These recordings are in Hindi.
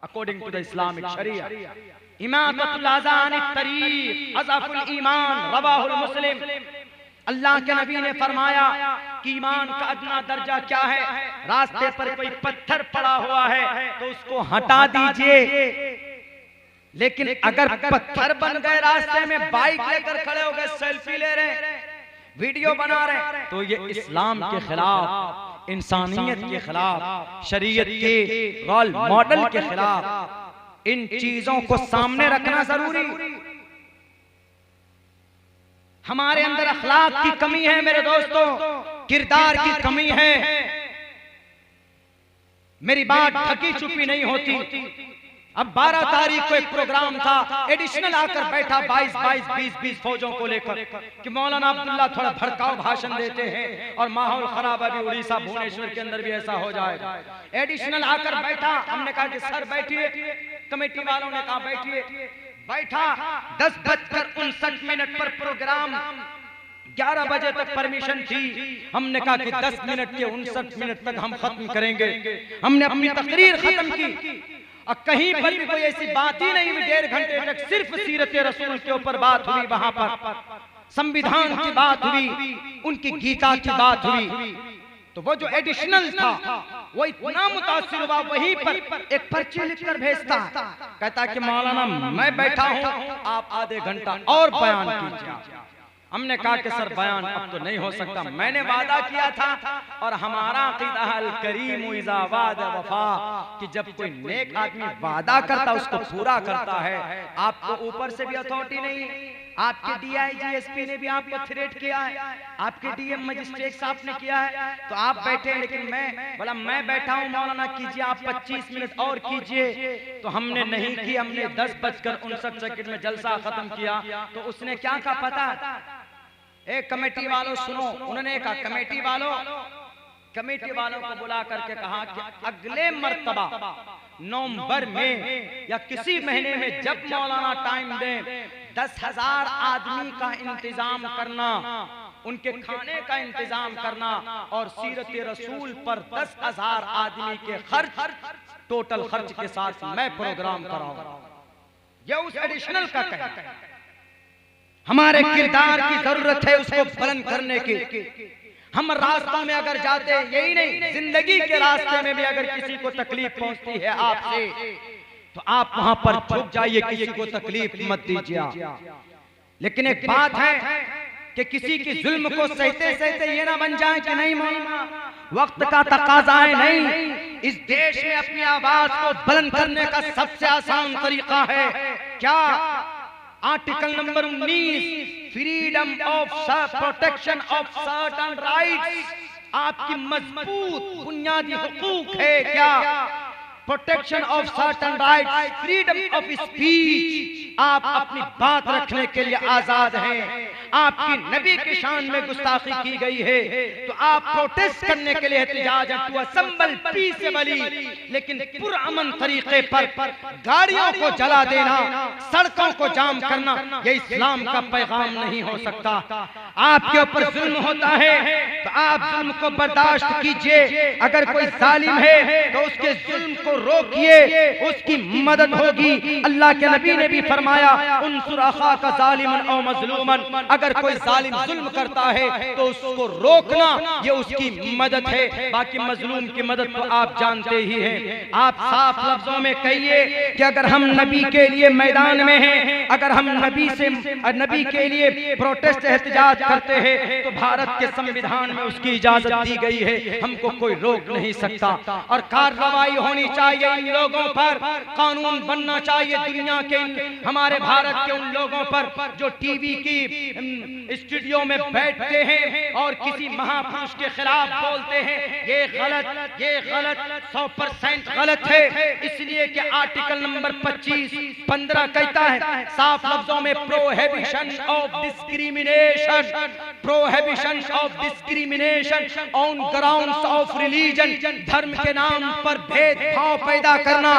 according to the Islamic Sharia. इमामतुल अज़ा अनित तरीक़ अज़फ़ुल ईमान रवाहुल मुस्लिम। अल्लाह के नबी ने फरमाया कि ईमान का अदना दर्जा क्या है? रास्ते पर कोई पत्थर पड़ा हुआ है तो उसको हटा दीजिए, लेकिन अगर पत्थर बन गए रास्ते में, बाइक लेकर खड़े हो गए, सेल्फी ले रहे, वीडियो बना रहे, तो ये इस्लाम के खिलाफ, इंसानियत के खिलाफ, शरीयत के रोल मॉडल के खिलाफ, इन चीजों को सामने रखना जरूरी। हमारे अंदर अखलाक की कमी है मेरे दोस्तों, किरदार की कमी है। मेरी बात ढकी छुपी नहीं होती। अब 12 तारीख को एक प्रोग्राम था, एडिशनल आकर बैठा 22-20 फौजों को लेकर कि मौलाना अब्दुल्ला थोड़ा भड़काऊ भाषण देते हैं और माहौल खराब। अभी उड़ीसा भुवनेश्वर के अंदर भी ऐसा हो जाएगा। एडिशनल आकर बैठा, हमने कहा कि सर बैठिए, कमेटी वालों ने कहा बैठिए, बैठा। 10:59 पर प्रोग्राम, 11 बजे तक परमिशन थी। हमने कहा कि 10 मिनट के 59 मिनट तक हम खत्म करेंगे। हमने अपनी तकरीर खत्म की और कहीं पर भी कोई ऐसी बात ही नहीं हुई। 1.5 घंटे तक सिर्फ सीरत रसूल के ऊपर बात हुई। वहां पर संविधान की बात हुई, उनकी गीता की बात हुई। तो वो जो एडिशनल था वो इतना मुतासिर हुआ, वहीं पर एक पर्ची लिखकर भेजता, कहता कि मौलाना मैं बैठा हूं, आप आधे घंटा और बयान कीजिए। हमने कहा कि सर बयान अब तो नहीं हो सकता, मैंने वादा किया था और हमारा अक़ीदा अल करीम इज़ा वादा वफा, कि जब कोई नेक आदमी वादा करता उसको पूरा करता है। आपको ऊपर से भी अथॉरिटी नहीं, आपके DIG SP ने भी आपको थ्रेट किया है, आपके DM मजिस्ट्रेट साहब ने किया है, तो आप बैठे। लेकिन मैं बोला मैं बैठा हूँ, मौलाना कीजिए आप 25 मिनट और कीजिए। तो हमने नहीं की, हमने 10:59 में जलसा खत्म किया। तो उसने क्या कहा पता? एक कमेटी वालों सुनो, उन्होंने कहा कमेटी वालों को बुला करके कहा कि अगले मर्तबा नवंबर में या किसी महीने में जब मौलाना टाइम दें, 10,000 आदमी का इंतजाम करना, उनके खाने का इंतजाम करना और सीरत रसूल पर 10,000 आदमी के खर्च, टोटल खर्च के साथ मैं प्रोग्राम कराऊंगा। यह उस एडिशनल का कहना है। हमारे किरदार की जरूरत है उसको बुलंद करने की। हम रास्तों में अगर जाते, यही नहीं जिंदगी के रास्ते में भी अगर किसी को तकलीफ पहुंचती है आपसे, तो आप वहां पर झुक जाइए, किसी को तकलीफ मत दीजिए। लेकिन एक बात है कि किसी की जुल्म को सहते सहते ये ना बन जाए कि नहीं मौलाना वक्त का तकाजा है। नहीं, इस देश में अपनी आवाज को बुलंद करने का सबसे आसान तरीका है क्या? Article number 19, freedom of protection of certain rights. आपकी मजबूत बुनियादी हुकूक है क्या? Protection of certain rights, freedom of speech. आप अपनी बात रखने के लिए आजाद हैं। आपकी नबी की शान में गुस्ताखी की गई है तो आप प्रोटेस्ट करने के लिए एहतजाज टू असेंबल पीसफुली, लेकिन पुरअमन तरीके पर गाड़ियों को जला देना, सड़कों को जाम करना, ये इस्लाम का पैगाम नहीं हो सकता। आपके ऊपर जुल्म होता है तो आप जुल्म को बर्दाश्त कीजिए। अगर कोई जालिम है तो उसके जुल्म को रोकिए, उसकी मदद होगी। अल्लाह के नबी ने भी फरमाया उनसुर अखाका ज़ालिमन औ मज़लूमन। अगर कोई जालिम जुल्म करता है तो उसको रोकना, ये उसकी मदद है। बाकी मजलूम की मदद तो आप जानते ही हैं। आप साफ लफ्जों में कहिए कि अगर हम नबी के लिए मैदान में हैं, अगर हम नबी के लिए प्रोटेस्ट एहतजाज करते हैं तो भारत के संविधान में उसकी इजाजत दी गई है, हमको कोई रोक नहीं सकता। और कार्रवाई होनी चाहिए इन लोगों पर, कानून बनना चाहिए दुनिया के हमारे भारत के उन लोगों पर जो टीवी की स्टूडियो में बैठते हैं और किसी महापुरुष के खिलाफ बोलते हैं। ये गलत 100% गलत है। इसलिए कि आर्टिकल नंबर 25-15 कहता है साफ लफ्जों में prohibition of discrimination on grounds of religion. धर्म के नाम पर भेदभाव पैदा करना,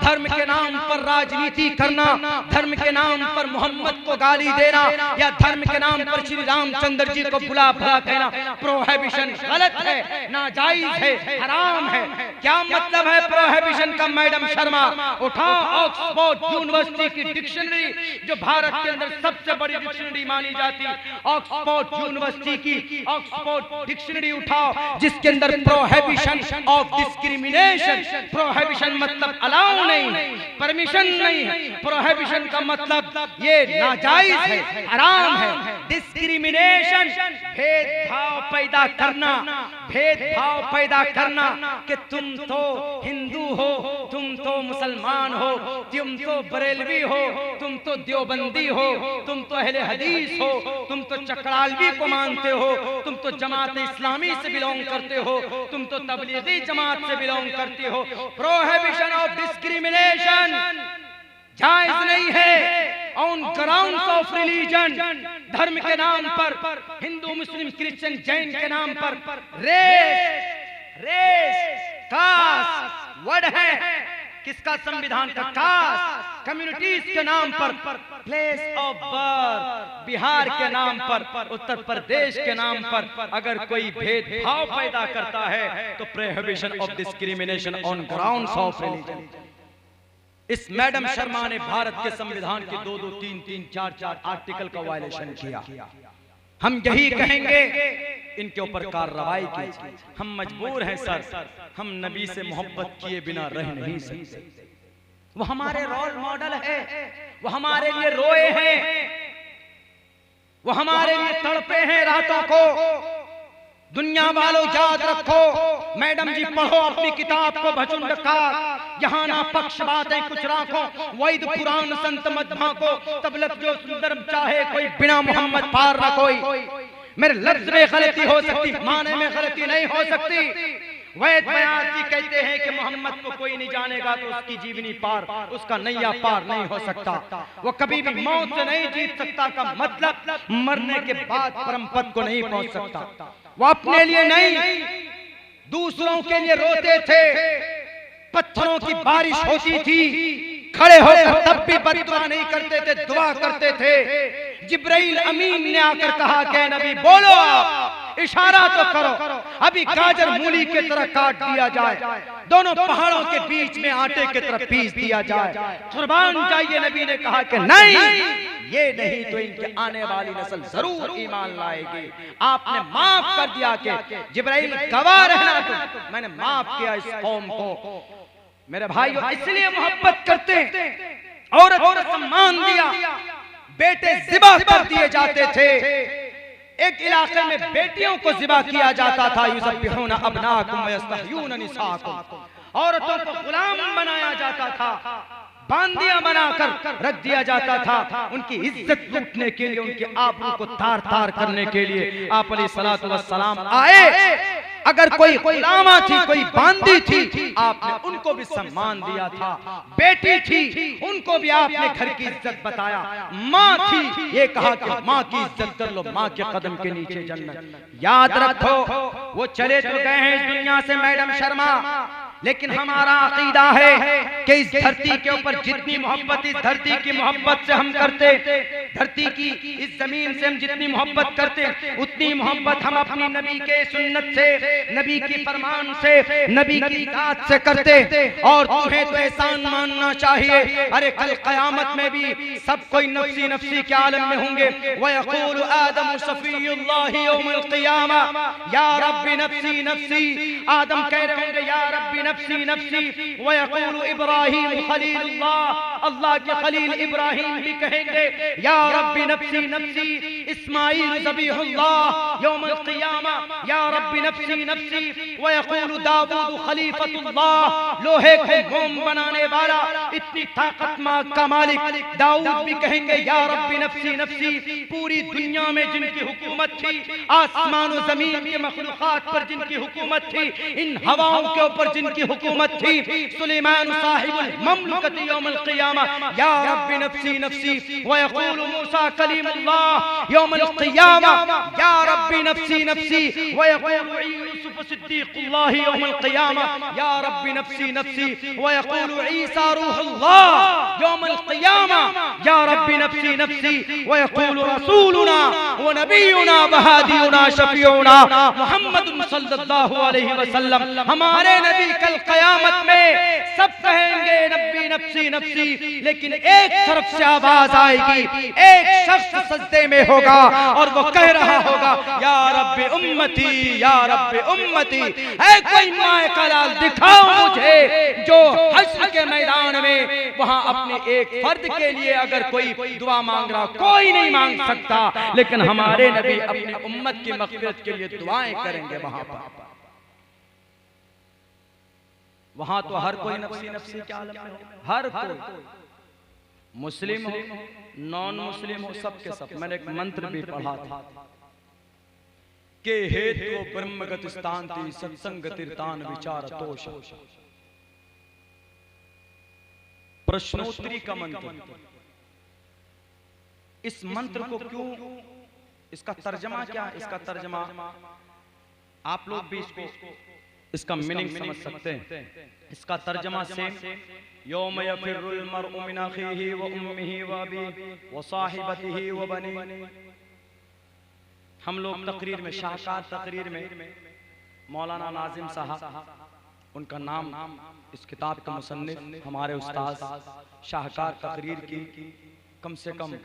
धर्म के नाम पर पर राजनीति करना, धर्म के नाम पर मोहम्मद को गाली देना या धर्म के नाम पर श्री रामचंद्र जी को बुला भला कहना प्रोहिबिशन गलत है, नाजायज है, हराम है। क्या मतलब है प्रोहिबिशन का? मैडम शर्मा उठाओ ऑक्सफोर्ड यूनिवर्सिटी की डिक्शनरी, जो भारत के अंदर सबसे बड़ी डिक्शनरी मानी जाती, ऑक्सफोर्ड यूनिवर्सिटी की ऑक्सफोर्ड डिक्शनरी उठाओ, जिसके अंदर प्रोहिबिशन ऑफ डिस्क्रिमिनेशन, प्रोहिबिशन मतलब अलाउ नहीं, परमिशन नहीं है, प्रोहिबिशन का मतलब ये नाजायज है, हराम है। डिस्क्रिमिनेशन भेदभाव पैदा करना, भेदभाव पैदा करना कि तुम तो हिंदू हो, तुम तो मुसलमान हो, तुम तो बरेलवी हो, तुम तो देवबंदी हो, तुम तो अहले हदीस हो, तुम तो चकरालवी को मानते हो, तुम तो जमात इस्लामी से बिलोंग करते हो, तुम तो तबलीगी जमात से बिलोंग करते हो। प्रोहिबिशन ऑफ डिस्क्रिमिनेशन जायज नहीं है ऑन ग्राउंड्स ऑफ रिलीजन, धर्म के नाम पर, हिंदू मुस्लिम क्रिश्चियन जैन के नाम पर रेस कास्ट वर्ड है किसका? संविधान का। कास्ट कम्युनिटीज के नाम पर, प्लेस ऑफ बर्थ बिहार के नाम पर, उत्तर प्रदेश के नाम पर अगर कोई भेदभाव पैदा करता है तो prohibition of discrimination on grounds of religion. इस मैडम शर्मा ने भारत के संविधान के 2-2, 3-3, 4-4 आर्टिकल का वायलेशन किया। हम यही कहेंगे इनके ऊपर कार्रवाई कीजिए। हम मजबूर हैं सर, हम नबी से मोहब्बत किए बिना रह नहीं सकते। वो हमारे रोल मॉडल है, वो हमारे लिए रोए हैं, वो हमारे लिए तड़पे हैं रातों को। दुनिया वालों याद रखो, मैडम जी पढ़ो अपनी किताब को भचुंड का, यहाँ ना पक्ष बातें कुछ राखो, वैद पुराण संत मध्मा को, तब लग जो सुंदर चाहे कोई, बिना मोहम्मद पार ना कोई। मेरे लफ्ज में गलती हो सकती, माने में गलती नहीं हो सकती। वैद बयान जी कहते हैं कि मोहम्मद को कोई नहीं जानेगा तो उसकी जीवनी पार, उसका नैया पार नहीं हो सकता, वो कभी भी मौत से नहीं जीत सकता का मतलब मरने के बाद परम पद को नहीं पहुंच सकता। वो अपने लिए नहीं दूसरों के लिए रोते थे, पत्थरों की बारिश होती थी, खड़े होकर तब भी बददुआ नहीं करते थे, दुआ करते थे। जिब्राइल अमीन ने आकर कहा कि नबी बोलो, इशारा तो करो, अभी गाजर मूली की तरह काट दिया जाए, दोनों पहाड़ों के बीच में आटे की तरह पीस दिया जाए, कुर्बान जाइए। नबी ने कहा कि नहीं, ये नहीं तो इनके आने वाली नस्ल जरूर ईमान लाएगी। आपने माफ कर दिया कि जिब्राइल गवाह रहना, तो मैंने माफ किया इस कौम को। मेरे भाइयों इसलिए मोहब्बत करते, औरत को सम्मान दिया, बेटे जिबा कर दिए जाते थे। एक इलाके में बेटियों को जिबा किया जाता था, युज़ब्बिहूना अब्नाकुम व यस्तहयूना निसाकुम, औरतों को गुलाम बनाया जाता था, बांदियां बनाकर रख दिया जाता था, उनकी इज्जत लूटने के लिए, उनके आबरू को तार तार करने के लिए आप अलैहिस्सलातु वस्सलाम आए। अगर कोई गुलामा थी, कोई बांदी थी, आपने उनको भी सम्मान दिया था। बेटी थी, उनको भी आपने घर की इज्जत बताया। माँ थी, ये कहा कि माँ की इज्जत कर लो, माँ के कदम के नीचे जन्नत। याद रखो, वो चले तो गए हैं इस दुनिया से मैडम शर्मा, लेकिन हमारा अकीदा है कि इस धरती के ऊपर जितनी मोहब्बत इस धरती की मोहब्बत से हम करते, धरती की इस जमीन से हम जितनी मोहब्बत करते, उतनी मोहब्बत हम अपनी नबी के सुन्नत से, नबी की फरमान से, नबी की इताअत से करते। और तुम्हें तो एहसान मानना चाहिए, अरे कल क़यामत में भी सब कोई नफ्सी नफ्सी के आलम में होंगे। वयक़ूलु आदम सफ़ियुल्लाहि यौमल क़ियामा, या रब्बी नफ्सी नफ्सी, आदम कह रहे होंगे या रब्बी नफ्सी नफ्सी। वयक़ूलु इब्राहीम खलीलुल्लाह, अल्लाह के खलील इब्राहीम भी कहेंगे या रब्बी नफ्सी नफ्सी। इस्माईल ज़बीहुल्लाह यौमल क़ियामा या रब्बी नफ्सी नफ्सी। वयक़ूलु दाऊद खलीफतुल्लाह, लोहे को मोम बनाने वाला, इतनी ताकत का मालिक दाऊद भी कहेंगे या रब्बी नफ्सी नफ्सी। पूरी दुनिया में जिनकी हुकूमत थी, आसमान और ज़मीन के मखलूक़ात पर जिनकी हुकूमत थी, इन हवाओं के ऊपर जिनकी हुकूमत थी, सुलेमान साहिबुल ममलकत यौमल क़ियामा या रब्बी नफ्सी नफ्सी। वयक़ूलु मूसा कलीमुल्लाह यौमल क़ियामा या रब्बी नफ्सी नफ्सी। वयक़ूलु यूसुफ सिद्दीक़ुल्लाह यौमल क़ियामा या रब्बी नफ्सी नफ्सी। वयक़ूलु ईसा रूहुल्लाह यौमल क़ियामा या रब्बी नफ्सी नफ्सी व यक़ूलु रसूलुना व नबियुना व हादियुना शफीउना मुहम्मदुन सल्लल्लाहु अलैहि वसल्लम। हमारे नबी कल क़यामत में सब कहेंगे नब्बी नफ्सी नफ्सी, लेकिन एक तरफ से आवाज आएगी, एक शख्स सजदे में होगा और वो कह रहा होगा या रब्बी उम्मती या रब्बी उम्मती। ऐ कोई माए का लाल दिखाओ मुझे जो हश्र के मैदान में वहां अपने एक फर्द के लिए अगर कोई दुआ मांग रहा, कोई नहीं मांग सकता, लेकिन हमारे नबी अपनी उम्मत की मग़फ़िरत के लिए दुआएं करेंगे वहां पर। वहां तो हर कोई नफ्सी नफ्सी के आलम में हो, हर कोई, मुस्लिम हो नॉन मुस्लिम हो, सबके सब। मैंने एक मंत्र भी पढ़ा था के हेतु ब्रह्मगत स्थान्ति सत्संग तीर्थान विचार तोष। प्रश्नोत्तरी का मंत्र। इस मंत्र को क्यों, इसका तर्जमा क्या है? इसका तर्जमा आप लोग भी इसका मीनिंग समझ सकते हैं। इसका तर्जमा से यौम यफिरुल मर्उ मिन अखीही व उम्मिही व अबीही व साहिबतिही व बनीही। हम लोग तकरीर में, शाहकार तकरीर में मौलाना नाजिम साहब, उनका नाम इस किताब के मुसन्निफ हमारे उस्ताद, शाहकार तकरीर की कम से कम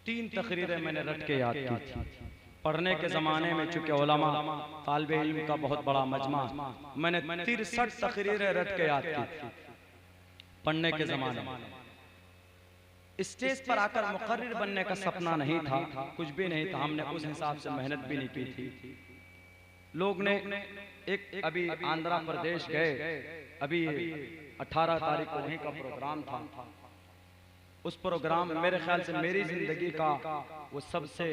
3 तकरीरें मैंने रट के याद की थी। पढ़ने के ज़माने में चूँकि उलमा तालिब इल्म का बहुत बड़ा मजमा, मैंने 63 तकरीरें रट के याद की थी पढ़ने के ज़माने में। स्टेज पर आकर मुकर्रिर बनने का सपना नहीं था, कुछ भी नहीं था। हमने उस हिसाब से मेहनत भी नहीं की थी। लोग ने एक अभी आंध्र प्रदेश गए, अभी 18 तारीख को वहीं का प्रोग्राम था। उस प्रोग्राम में मेरे ख्याल से मेरी जिंदगी का वो सबसे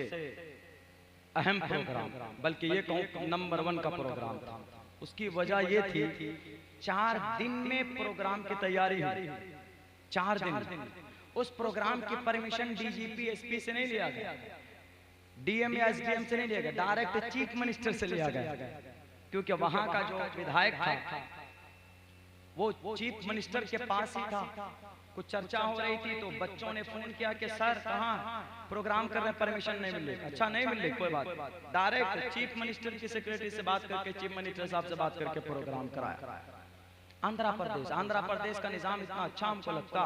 अहम प्रोग्राम, बल्कि ये कहूँ नंबर 1 का प्रोग्राम था। उसकी वजह ये थी 4 दिन में प्रोग्राम की तैयारी हुई। 4 दिन उस प्रोग्राम की परमिशन डीजीपी एसपी से नहीं लिया गया, डीएम या एसडीएम से नहीं लिया गया, डायरेक्ट चीफ मिनिस्टर से लिया गया। क्योंकि वहां का जो विधायक था वो चीफ मिनिस्टर के पास ही था। कुछ चर्चा हो रही थी तो बच्चों ने फोन किया कि सर कहाँ प्रोग्राम कर रहे हैं, परमिशन नहीं मिल रही। अच्छा नहीं मिल रही, कोई बात। डायरेक्ट चीफ मिनिस्टर की सेक्रेटरी से बात करके, चीफ मिनिस्टर साहब से बात करके प्रोग्राम कराया। आंध्र प्रदेश का निजाम इतना अच्छा हमको लगता